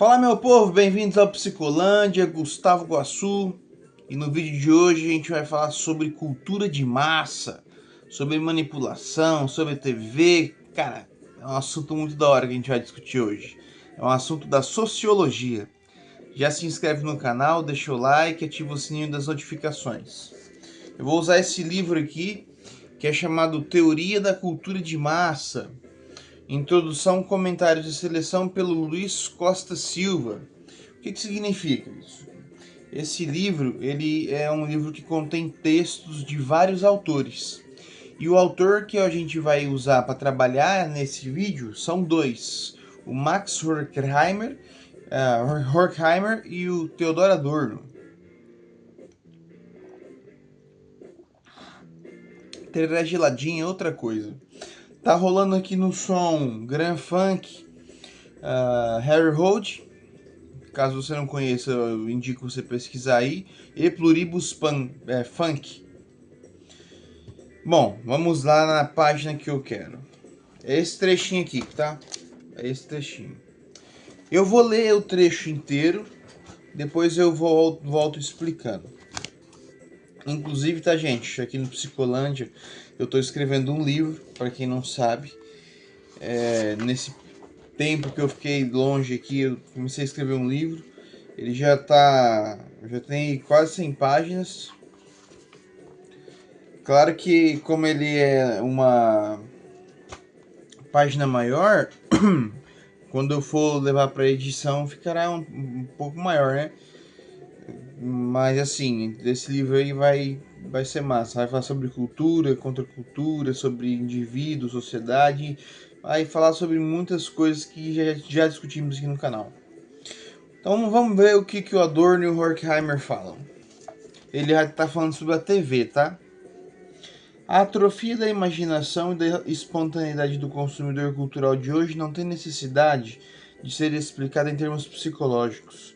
Fala, meu povo, bem-vindos ao Psicolândia, Gustavo Guassu. E no vídeo de hoje a gente vai falar sobre cultura de massa, sobre manipulação, sobre TV. Cara, é um assunto muito da hora que a gente vai discutir hoje. É um assunto da sociologia. Já se inscreve no canal, deixa o like e ativa o sininho das notificações. Eu vou usar esse livro aqui, que é chamado Teoria da Cultura de Massa. Introdução, comentários e seleção pelo Luiz Costa Silva. O que significa isso? Esse livro, ele é um livro que contém textos de vários autores. E o autor que a gente vai usar para trabalhar nesse vídeo são dois. O Max Horkheimer e o Theodor Adorno. Terá geladinha é outra coisa. Tá rolando aqui no som Grand Funk, Harry Road. Caso você não conheça, eu indico você pesquisar aí. E Pluribus Funk. Bom, vamos lá na página que eu quero. É esse trechinho aqui, tá? É esse trechinho. Eu vou ler o trecho inteiro, depois eu volto explicando. Inclusive, tá, gente? Aqui no Psicolândia eu tô escrevendo um livro, para quem não sabe. Nesse tempo que eu fiquei longe aqui, eu comecei a escrever um livro. Ele já tem quase 100 páginas. Claro que como ele é uma página maior, quando eu for levar para edição ficará um pouco maior, né? Mas assim, esse livro aí vai ser massa. Vai falar sobre cultura, contracultura, sobre indivíduo, sociedade. Vai falar sobre muitas coisas que já discutimos aqui no canal. Então vamos ver o que o Adorno e o Horkheimer falam. Ele já está falando sobre a TV, tá? A atrofia da imaginação e da espontaneidade do consumidor cultural de hoje não tem necessidade de ser explicada em termos psicológicos.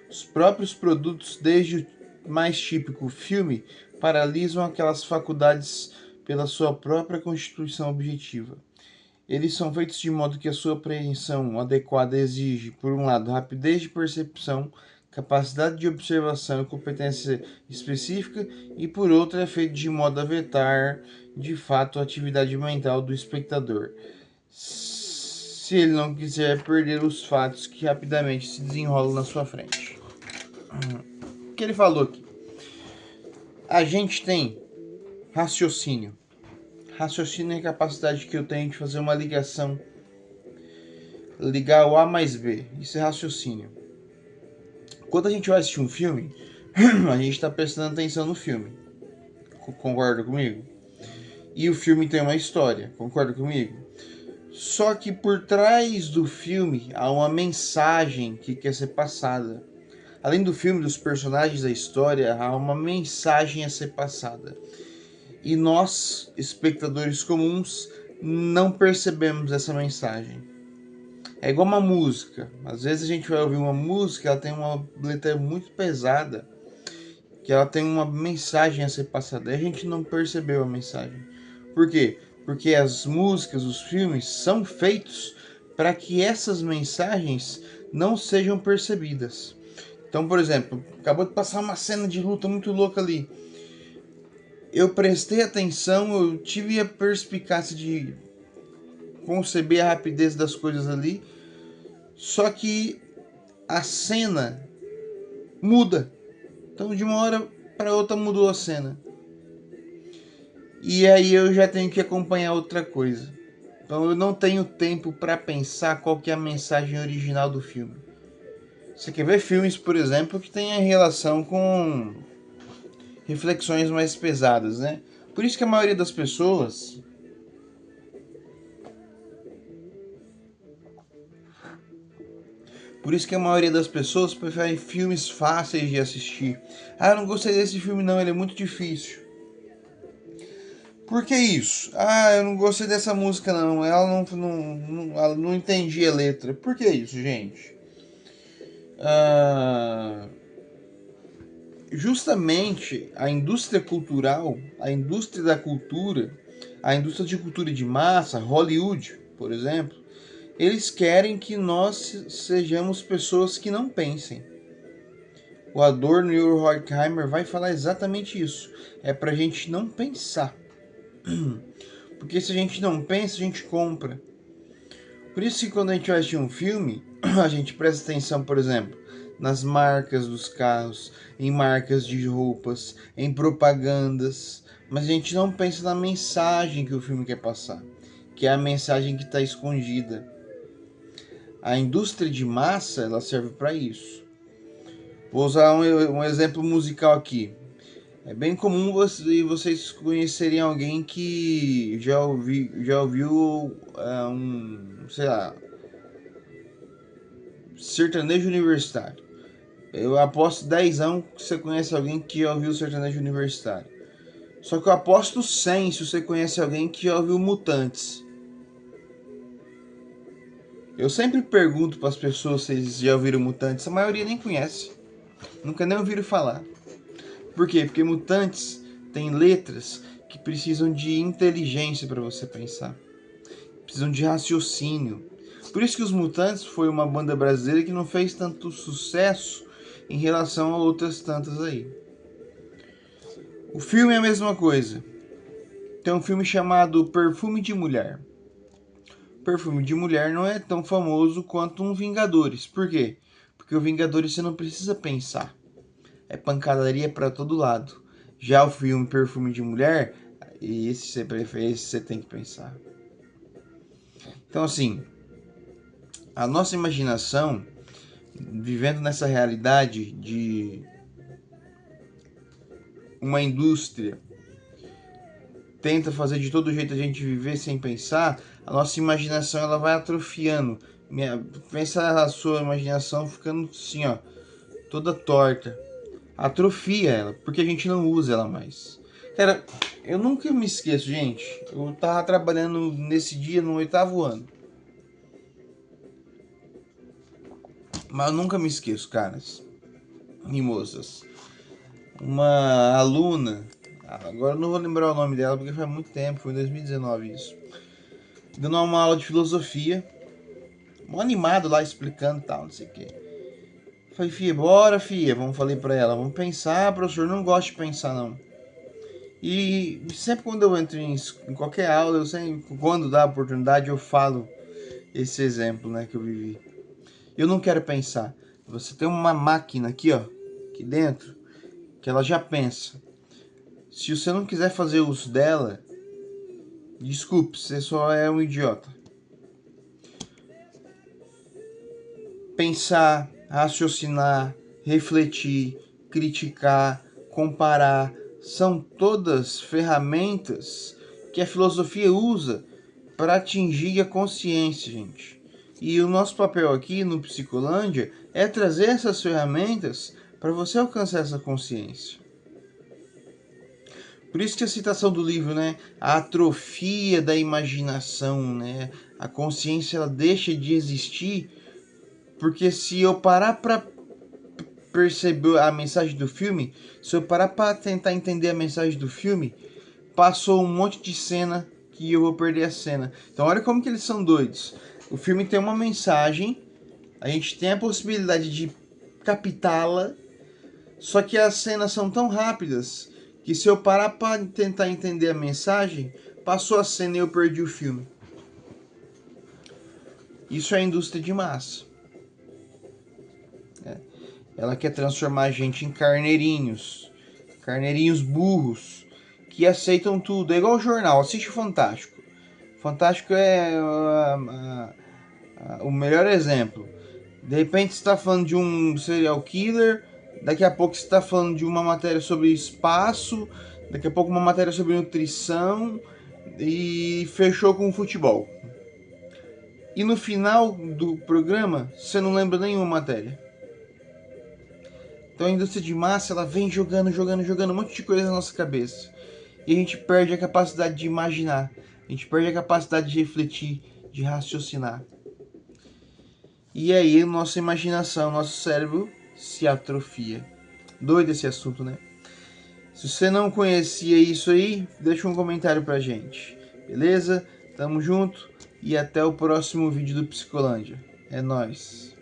Os próprios produtos, desde o mais típico filme, paralisam aquelas faculdades pela sua própria constituição objetiva. Eles são feitos de modo que a sua apreensão adequada exige, por um lado, rapidez de percepção, capacidade de observação e competência específica, e por outro é feito de modo a vetar, de fato, a atividade mental do espectador, se ele não quiser perder os fatos que rapidamente se desenrolam na sua frente. O que ele falou aqui? A gente tem raciocínio. Raciocínio é a capacidade que eu tenho de fazer uma ligação, ligar o A mais B. Isso é raciocínio. Quando a gente vai assistir um filme, a gente está prestando atenção no filme. Concorda comigo? E o filme tem uma história. Concorda comigo? Só que por trás do filme há uma mensagem que quer ser passada. Além do filme, dos personagens, da história, há uma mensagem a ser passada. E nós, espectadores comuns, não percebemos essa mensagem. É igual uma música. Às vezes a gente vai ouvir uma música, ela tem uma letra muito pesada, que ela tem uma mensagem a ser passada. E a gente não percebeu a mensagem. Por quê? Porque as músicas, os filmes são feitos para que essas mensagens não sejam percebidas. Então, por exemplo, acabou de passar uma cena de luta muito louca ali. Eu prestei atenção, eu tive a perspicácia de conceber a rapidez das coisas ali, só que a cena muda. Então de uma hora para outra mudou a cena. E aí eu já tenho que acompanhar outra coisa. Então eu não tenho tempo para pensar qual que é a mensagem original do filme. Você quer ver filmes, por exemplo, que tenham relação com reflexões mais pesadas, né? Por isso que a maioria das pessoas prefere filmes fáceis de assistir. Ah, eu não gostei desse filme não, ele é muito difícil. Por que isso? Ah, eu não gostei dessa música não, ela não entendia a letra. Por que isso, gente? Justamente a indústria cultural, a indústria da cultura, a indústria de cultura de massa, Hollywood, por exemplo, Eles querem que nós sejamos pessoas que não pensem. O Adorno e o Horkheimer vai falar exatamente isso. É pra gente não pensar. Porque se a gente não pensa, a gente compra. Por isso que quando a gente vai assistir um filme, a gente presta atenção, por exemplo, nas marcas dos carros, em marcas de roupas, em propagandas, mas a gente não pensa na mensagem que o filme quer passar, que é a mensagem que está escondida. A indústria de massa, ela serve para isso. Vou usar um exemplo musical aqui. É bem comum vocês conhecerem alguém que já ouviu sei lá, sertanejo universitário. Eu aposto 10 que você conhece alguém que já ouviu sertanejo universitário. Só que eu aposto 100 se você conhece alguém que já ouviu Mutantes. Eu sempre pergunto para as pessoas se eles já ouviram Mutantes. A maioria nem conhece. Nunca nem ouviram falar. Por quê? Porque Mutantes tem letras que precisam de inteligência para você pensar. Precisam de raciocínio. Por isso que os Mutantes foi uma banda brasileira que não fez tanto sucesso em relação a outras tantas aí. O filme é a mesma coisa. Tem um filme chamado Perfume de Mulher. Perfume de Mulher não é tão famoso quanto um Vingadores. Por quê? Porque o Vingadores você não precisa pensar. É pancadaria para todo lado. Já o filme Perfume de Mulher, esse você prefere, esse você tem que pensar. Então assim, a nossa imaginação, vivendo nessa realidade de uma indústria tenta fazer de todo jeito a gente viver sem pensar, a nossa imaginação ela vai atrofiando. Pensa a sua imaginação ficando assim, ó, toda torta. Atrofia ela, porque a gente não usa ela mais. Cara, eu nunca me esqueço, gente. Eu tava trabalhando nesse dia no 8º ano. Mas eu nunca me esqueço, caras e moças. Uma aluna, agora eu não vou lembrar o nome dela porque faz muito tempo, foi em 2019 isso. Dando uma aula de filosofia, um animado lá explicando tal, não sei o que. Falei, filha, bora, filha, falei pra ela, vamos pensar, professor, não gosto de pensar não. E sempre quando eu entro em qualquer aula, eu sempre, quando dá a oportunidade, eu falo esse exemplo, né, que eu vivi. Eu não quero pensar. Você tem uma máquina aqui, ó, aqui dentro, que ela já pensa. Se você não quiser fazer uso dela, desculpe, você só é um idiota. Pensar, raciocinar, refletir, criticar, comparar, são todas ferramentas que a filosofia usa para atingir a consciência, gente. E o nosso papel aqui no Psicolândia é trazer essas ferramentas para você alcançar essa consciência. Por isso que a citação do livro, né, a atrofia da imaginação, né, a consciência ela deixa de existir, porque se eu parar para perceber a mensagem do filme, se eu parar para tentar entender a mensagem do filme, passou um monte de cena que eu vou perder a cena. Então olha como que eles são doidos. O filme tem uma mensagem, a gente tem a possibilidade de captá-la, só que as cenas são tão rápidas que se eu parar para tentar entender a mensagem, passou a cena e eu perdi o filme. Isso é a indústria de massa. Ela quer transformar a gente em carneirinhos burros, que aceitam tudo. É igual o jornal, assiste o Fantástico. Fantástico é o melhor exemplo. De repente você está falando de um serial killer, daqui a pouco você está falando de uma matéria sobre espaço, daqui a pouco uma matéria sobre nutrição e fechou com futebol. E no final do programa você não lembra nenhuma matéria. Então a indústria de massa ela vem jogando um monte de coisa na nossa cabeça. E a gente perde a capacidade de imaginar, a gente perde a capacidade de refletir, de raciocinar. E aí nossa imaginação, nosso cérebro se atrofia. Doido esse assunto, né? Se você não conhecia isso aí, deixa um comentário pra gente. Beleza? Tamo junto. e até o próximo vídeo do Psicolândia. É nóis!